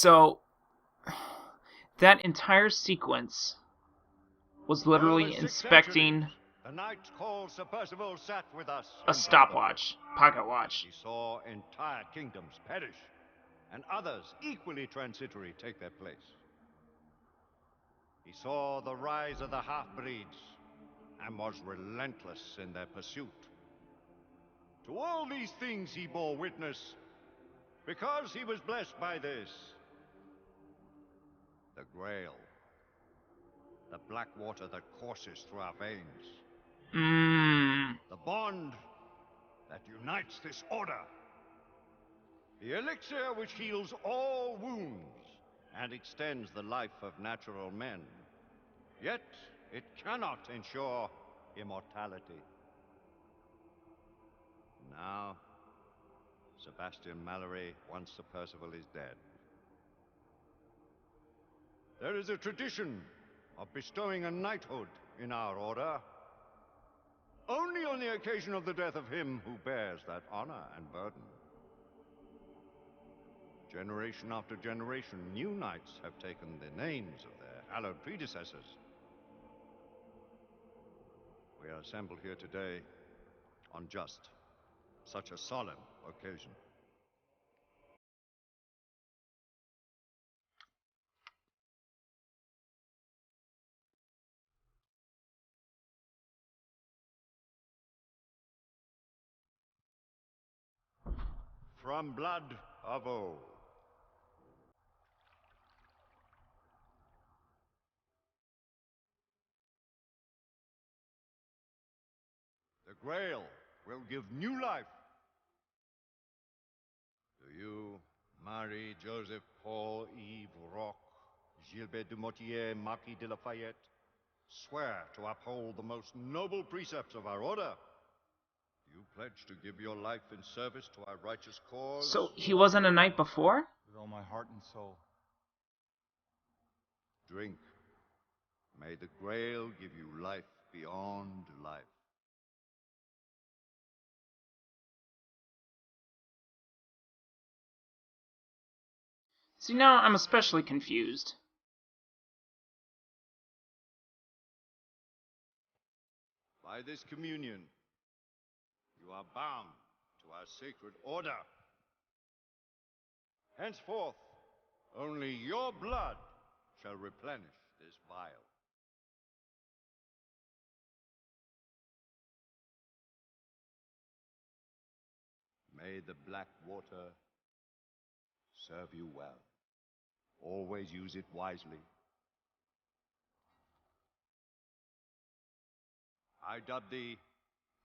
So, that entire sequence was literally inspecting the knight called Sir Percival sat with us a stopwatch, pocket watch. He saw entire kingdoms perish, and others equally transitory take their place. He saw the rise of the half-breeds, and was relentless in their pursuit. To all these things he bore witness, because he was blessed by this. The Grail. The black water that courses through our veins. The bond that unites this order. The elixir which heals all wounds and extends the life of natural men. Yet it cannot ensure immortality. Now, Sebastian Mallory, once Sir Percival, is dead. There is a tradition of bestowing a knighthood in our order only on the occasion of the death of him who bears that honor and burden. Generation after generation, new knights have taken the names of their hallowed predecessors. We are assembled here today on just such a solemn occasion. From blood of old. The Grail will give new life to you, Marie Joseph Paul Yves Roch, Gilbert du Motier, Marquis de Lafayette. Swear to uphold the most noble precepts of our order. Do you pledge to give your life in service to our righteous cause? So, he wasn't a knight before? With all my heart and soul. Drink. May the Grail give you life beyond life. See, now I'm especially confused. By this communion, you are bound to our sacred order. Henceforth, only your blood shall replenish this vial. May the black water serve you well. Always use it wisely. I dub thee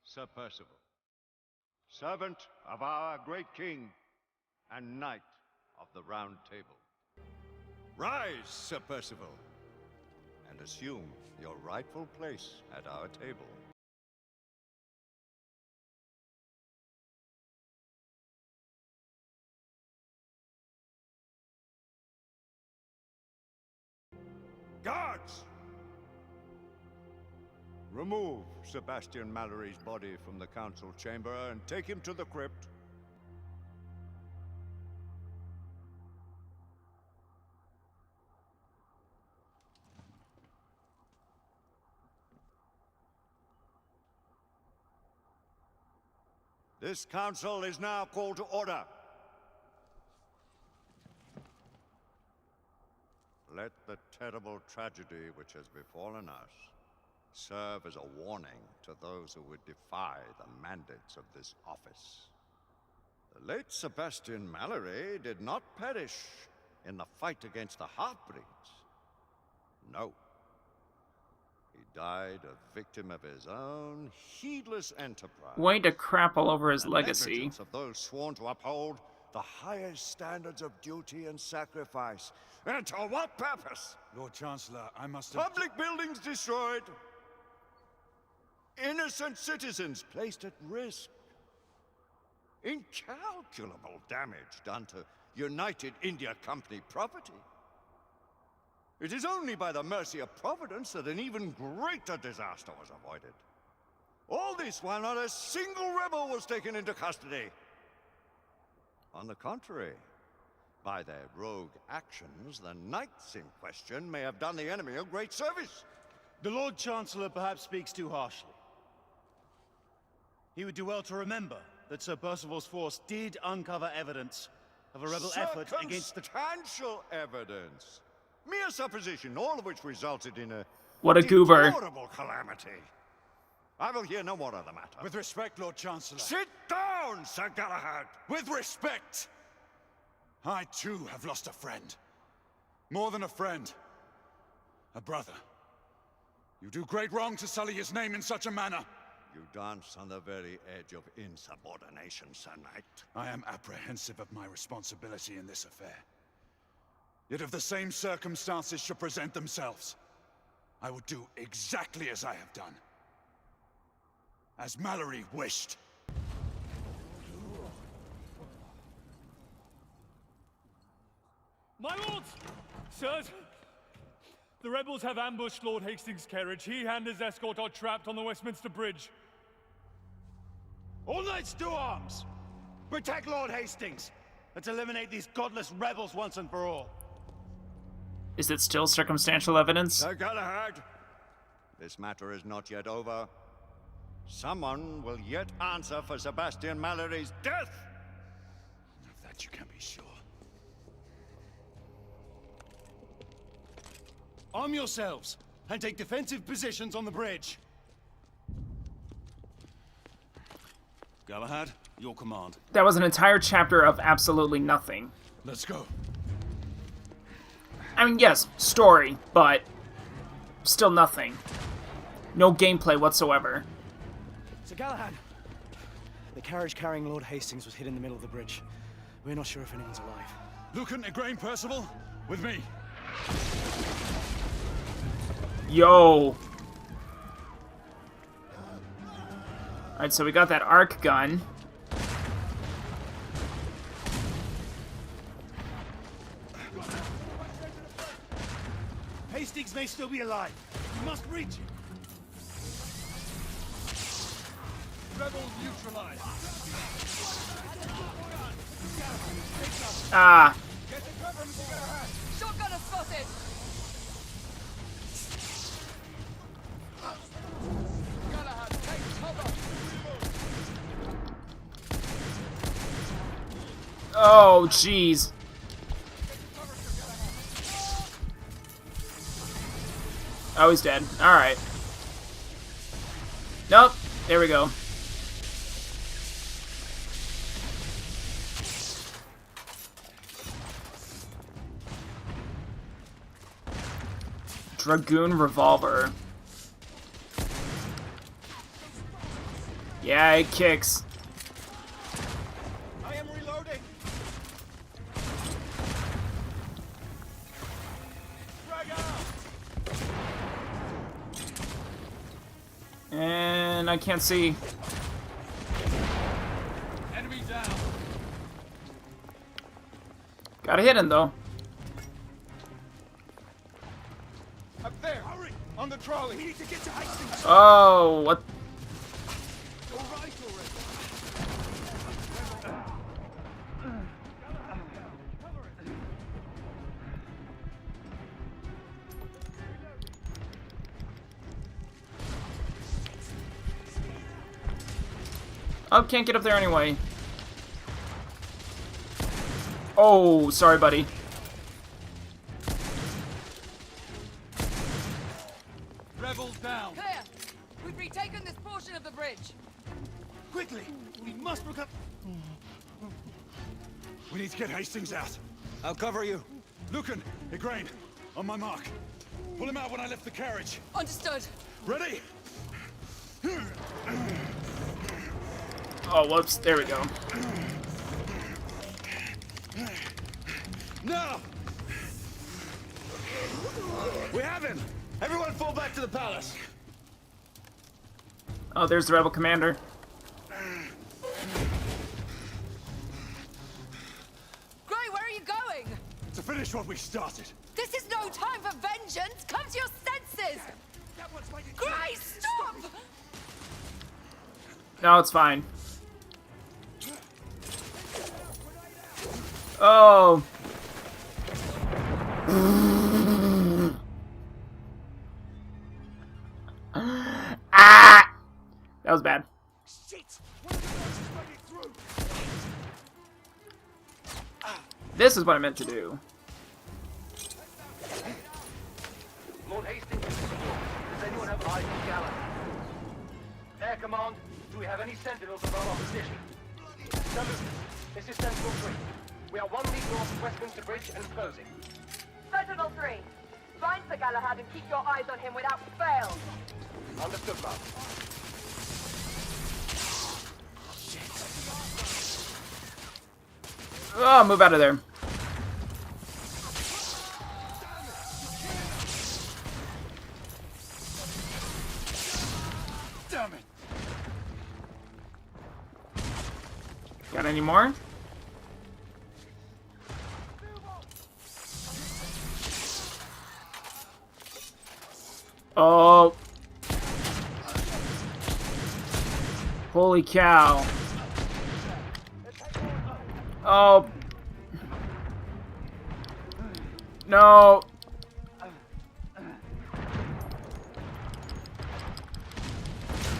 Sir Percival, servant of our great king and knight of the Round Table. Rise, Sir Percival, and assume your rightful place at our table. Guards! Remove Sebastian Mallory's body from the council chamber and take him to the crypt. This council is now called to order. Let the terrible tragedy which has befallen us serve as a warning to those who would defy the mandates of this office. The late Sebastian Mallory did not perish in the fight against the half-breeds. No. He died a victim of his own heedless enterprise. Way to crap all over his The legacy. negligence of those sworn to uphold the highest standards of duty and sacrifice. And to what purpose? Lord Chancellor, I must have... Public buildings destroyed. Innocent citizens placed at risk. Incalculable damage done to United India Company property. It is only by the mercy of Providence that an even greater disaster was avoided. All this while not a single rebel was taken into custody. On the contrary, By their rogue actions, the knights in question may have done the enemy a great service. The Lord Chancellor perhaps speaks too harshly. He would do well to remember that Sir Percival's force did uncover evidence of a rebel effort against the... Circumstantial evidence. Mere supposition, all of which resulted in a... What a goober. deplorable calamity. I will hear no more of the matter. With respect, Lord Chancellor. Sit down, Sir Galahad! With respect! I too have lost a friend. More than a friend. A brother. You do great wrong to sully his name in such a manner. You dance on the very edge of insubordination, Sir Knight. I am apprehensive of my responsibility in this affair. Yet if the same circumstances should present themselves, I would do exactly as I have done. As Mallory wished. My lords! Sirs! The rebels have ambushed Lord Hastings' carriage. He and his escort are trapped on the Westminster Bridge. All knights to arms! Protect Lord Hastings! Let's eliminate these godless rebels once and for all. Is it still circumstantial evidence? Sir Galahad, this matter is not yet over. Someone will yet answer for Sebastian Mallory's death! Of that you can be sure. Arm yourselves, and take defensive positions on the bridge. Galahad, your command. That was an entire chapter of absolutely nothing. Let's go. I mean, yes, story, but still nothing. No gameplay whatsoever. Sir Galahad, the carriage carrying Lord Hastings was hid in the middle of the bridge. We're not sure if anyone's alive. Lucan, Igraine, Percival, with me. Yo! Alright, so we got that arc gun. Hastings may still be alive. We must reach him. Rebels neutralized. Ah! Shotgunner spotted! Galahad, take cover! Oh, jeez. Oh, he's dead. Alright. Nope. There we go. Dragoon revolver. Yeah, it kicks. I am reloading. Drag out. And I can't see. Enemy down. Got a hit him though. Up there. Hurry! On the trolley. We need to get to Hastings. Oh, what? All right already. Oh, can't get up there anyway. Oh, sorry, buddy. Rebels down. Clear! We've retaken this portion of the bridge. Quickly, we must recover. We need to get Hastings out. I'll cover you. Lucan, Igraine, on my mark. Pull him out when I lift the carriage. Understood. Ready? Oh, whoops. There we go. No! We have him! Everyone fall back to the palace! Oh, there's the rebel commander. Gray, where are you going? To finish what we started. This is no time for vengeance! Come to your senses! Gray, stop! No, it's fine. Oh, Ah! That was bad. This is what I meant to do. Lord Hastings, does anyone have eyes on Galahad? Air Command, do we have any sentinels above our position? Salute, this is Sentinel 3. We are 1 league north of Westminster Bridge and closing. Sentinel 3, find Sir Galahad and keep your eyes on him without fail. Understood, ma'am. Oh, move out of there. Damn it! Got any more? Oh. Holy cow. Oh. No.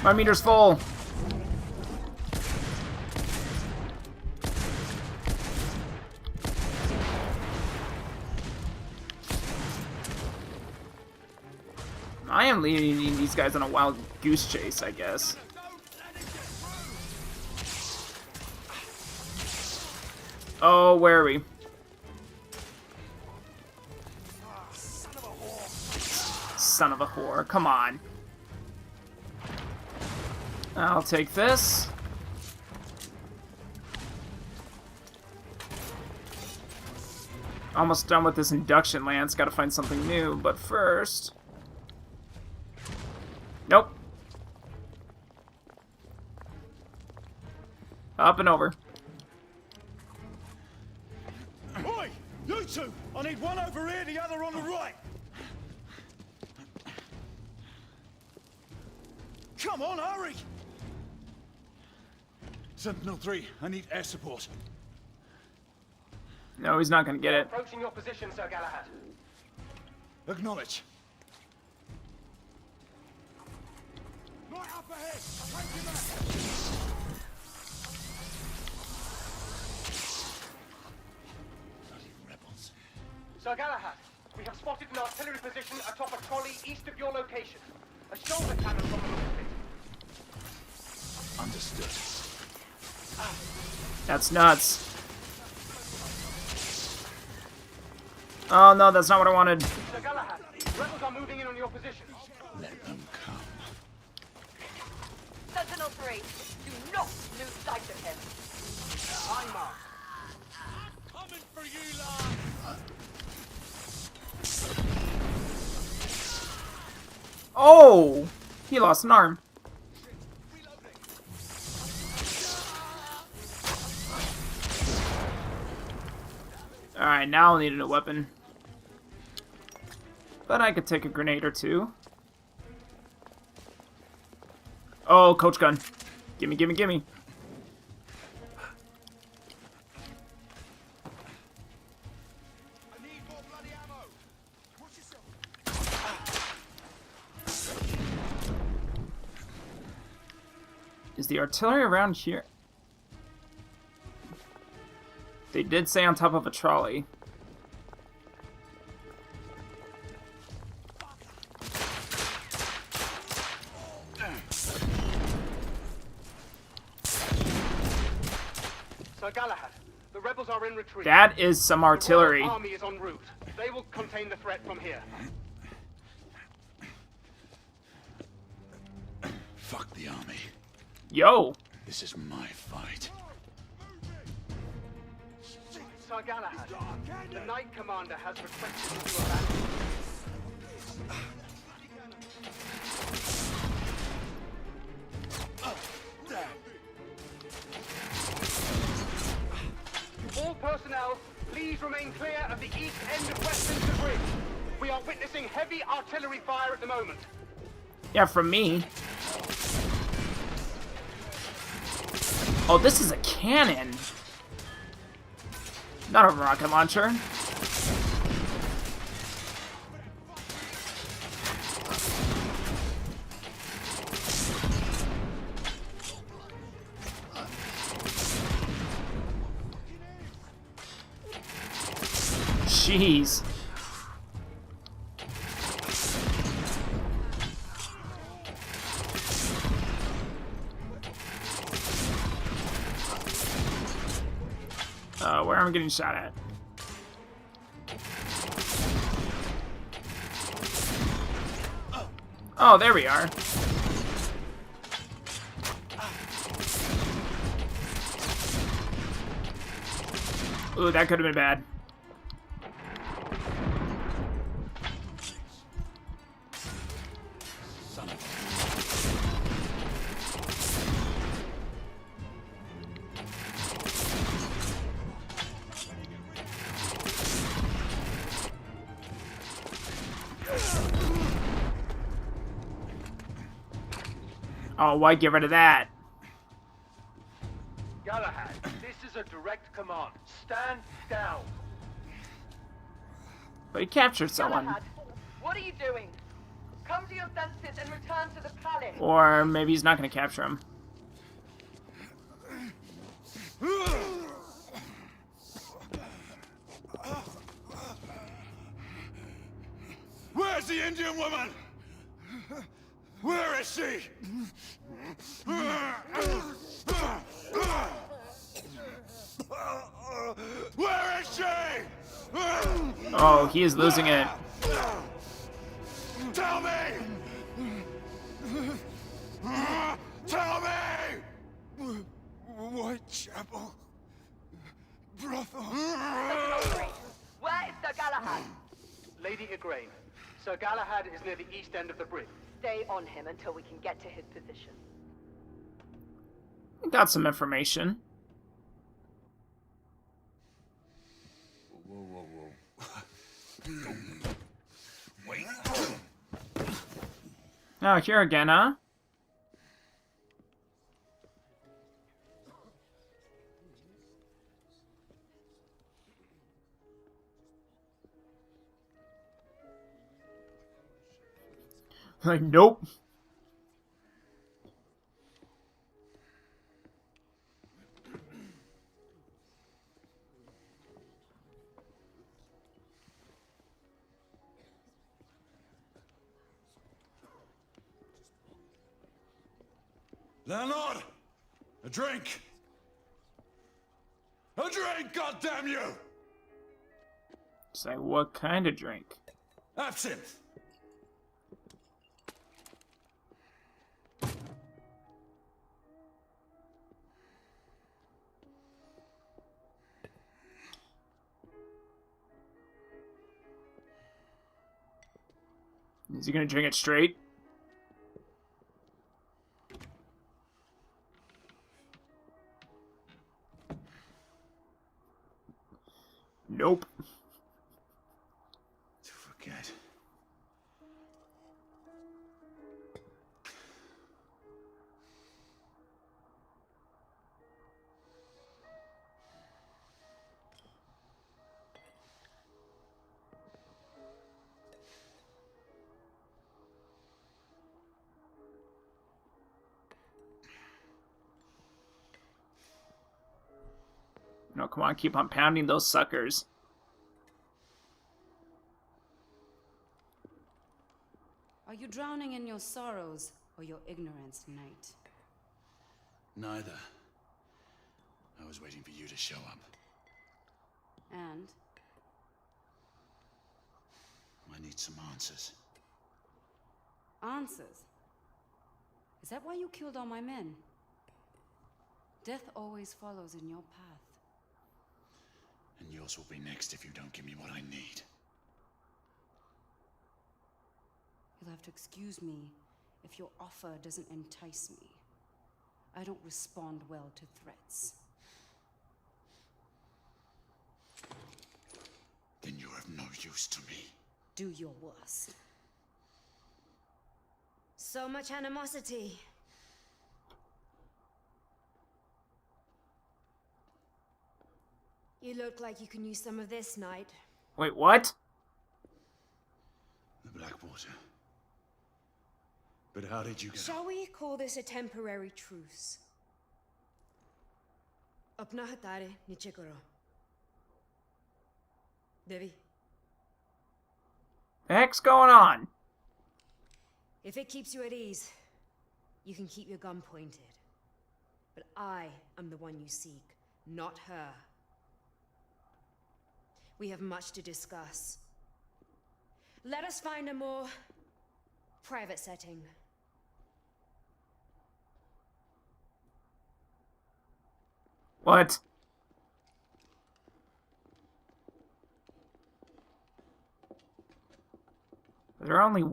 My meter's full. I am leading these guys on a wild goose chase, I guess. Oh, where are we? Son of a whore. Come on. I'll take this. Almost done with this induction, Lance. Gotta find something new, but first... Nope. Up and over. Oi! You two! I need one over here, the other on the right! Come on, hurry! Sentinel 3, I need air support. No, he's not gonna get it. Approaching your position, Sir Galahad. Acknowledge. Right up ahead! Take him out! Sir Galahad, we have spotted an artillery position atop a trolley east of your location. A shoulder cannon from the look of it. Understood. That's nuts. Oh no, that's not what I wanted. Sir Galahad, rebels are moving in on your position. Let them come. Sentinel 3, do not lose sight of him. I'm marked. Coming for you, lad! Oh! He lost an arm. Alright, now I'll need a weapon. But I could take a grenade or two. Oh, coach gun. Gimme, gimme, gimme. I need more bloody ammo! Watch yourself! Is the artillery around here? They did say on top of a trolley. Sir Galahad, the rebels are in retreat. That is some artillery. The Royal Army is en route. They will contain the threat from here. Fuck the army. Yo! This is my fight. Sir Galahad, the Knight Commander has requested you to abandon. All personnel, please remain clear of the east end of Westminster Bridge. We are witnessing heavy artillery fire at the moment. Yeah, from me. Oh, this is a cannon. Not a rocket launcher. Jeez. Where am I getting shot at? Oh, there we are. Ooh, that could have been bad. Oh, why get rid of that? Galahad, this is a direct command. Stand down. But he captured someone. Galahad, what are you doing? Come to your senses and return to the palace. Or maybe he's not going to capture him. Where's the Indian woman? Where is she? Where is she? Oh, he is losing it. Tell me! Tell me! Whitechapel. Brothel. Where is Sir Galahad? Lady Igraine, Sir Galahad is near the east end of the bridge. Stay on him until we can get to his position. Got some information. Whoa. Wait. Oh, here again, huh? Like, nope. Landlord! A drink! A drink, goddamn you! Say, what kind of drink? Absinthe! Is he gonna drink it straight? Nope. To forget. No, come on, keep on pounding those suckers. Are you drowning in your sorrows or your ignorance, knight? Neither. I was waiting for you to show up. And? I need some answers. Answers? Is that why you killed all my men? Death always follows in your path. And yours will be next if you don't give me what I need. You'll have to excuse me if your offer doesn't entice me. I don't respond well to threats. Then you're of no use to me. Do your worst. So much animosity. You look like you can use some of this, Knight. Wait, what? The Blackwater. But how did you get Shall we call this a temporary truce? Apna hatare niche karo. Devi, The heck's going on? If it keeps you at ease, you can keep your gun pointed. But I am the one you seek, not her. We have much to discuss. Let us find a more private setting. What? Are there only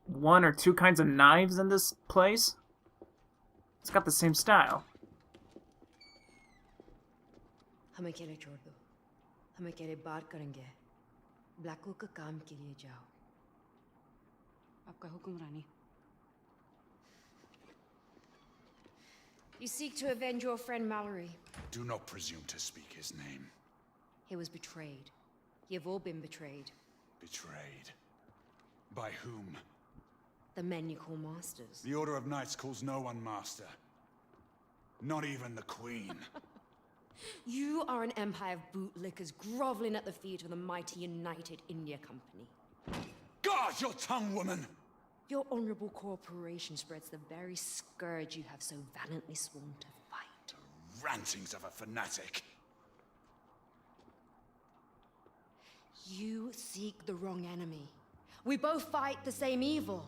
one or two kinds of knives in this place? It's got the same style. हमें अकेले छोड़ दो। हम अकेले बात करेंगे। Blanco का काम के लिए जाओ। आपका हुक्म रानी। You seek to avenge your friend Mallory. Do not presume to speak his name. He was betrayed. You've all been betrayed. Betrayed. By whom? The men you call masters. The Order of Knights calls no one master. Not even the Queen. You are an empire of bootlickers groveling at the feet of the mighty United India Company. Guard your tongue, woman! Your honorable corporation spreads the very scourge you have so valiantly sworn to fight. The rantings of a fanatic. You seek the wrong enemy. We both fight the same evil.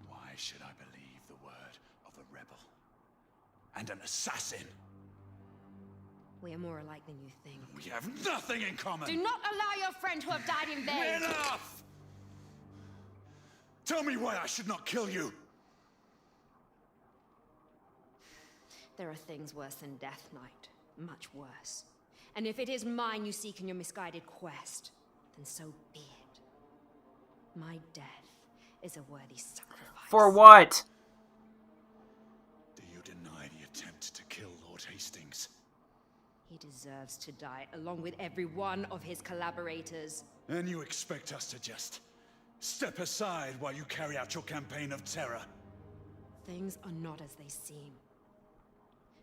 Why should I believe the word of a rebel? And an assassin? We are more alike than you think. We have nothing in common! Do not allow your friend to have died in vain! Enough! Tell me why I should not kill you! There are things worse than death, Knight. Much worse. And if it is mine you seek in your misguided quest, then so be it. My death is a worthy sacrifice. For what? Do you deny the attempt to kill Lord Hastings? He deserves to die, along with every one of his collaborators. And you expect us to just step aside while you carry out your campaign of terror? Things are not as they seem.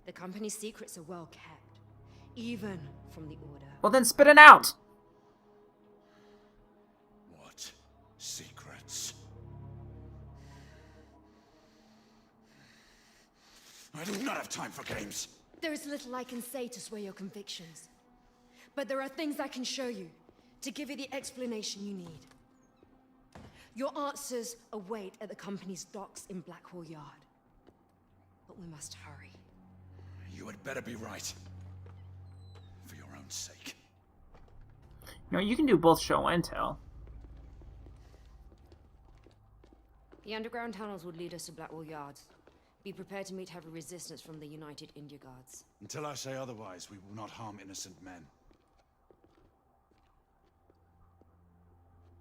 The company's secrets are well kept, even from the Order. Well, then spit it out! What secrets? I do not have time for games! There is little I can say to sway your convictions. But there are things I can show you, to give you the explanation you need. Your answers await at the company's docks in Blackwall Yard. But we must hurry. You had better be right. For your own sake. You know, you can do both show and tell. The underground tunnels would lead us to Blackwall Yards. Be prepared to meet heavy resistance from the United India Guards. Until I say otherwise, we will not harm innocent men.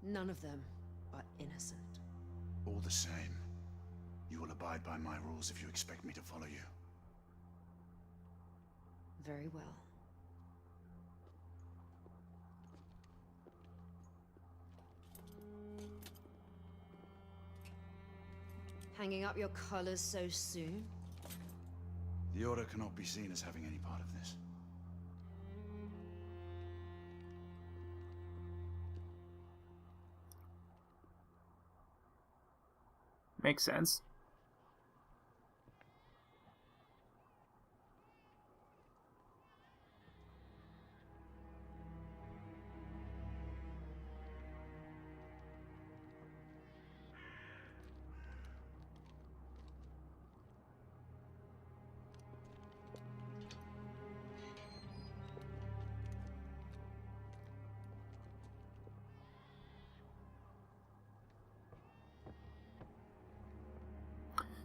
None of them are innocent. All the same, you will abide by my rules if you expect me to follow you. Very well. Hanging up your colors so soon? The Order cannot be seen as having any part of this. Makes sense.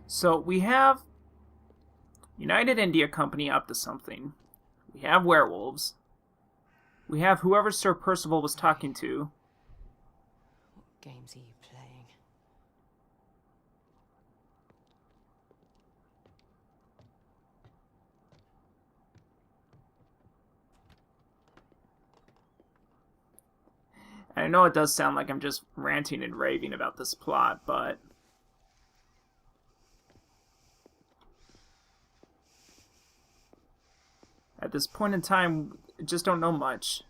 So we have United India Company up to something. We have werewolves. We have whoever Sir Percival was talking to. What games are you playing? I know it does sound like I'm just ranting and raving about this plot, but at this point in time, I just don't know much.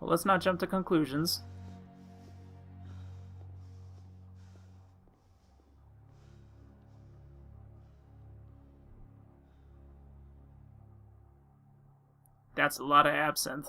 Well, let's not jump to conclusions. That's a lot of absinthe.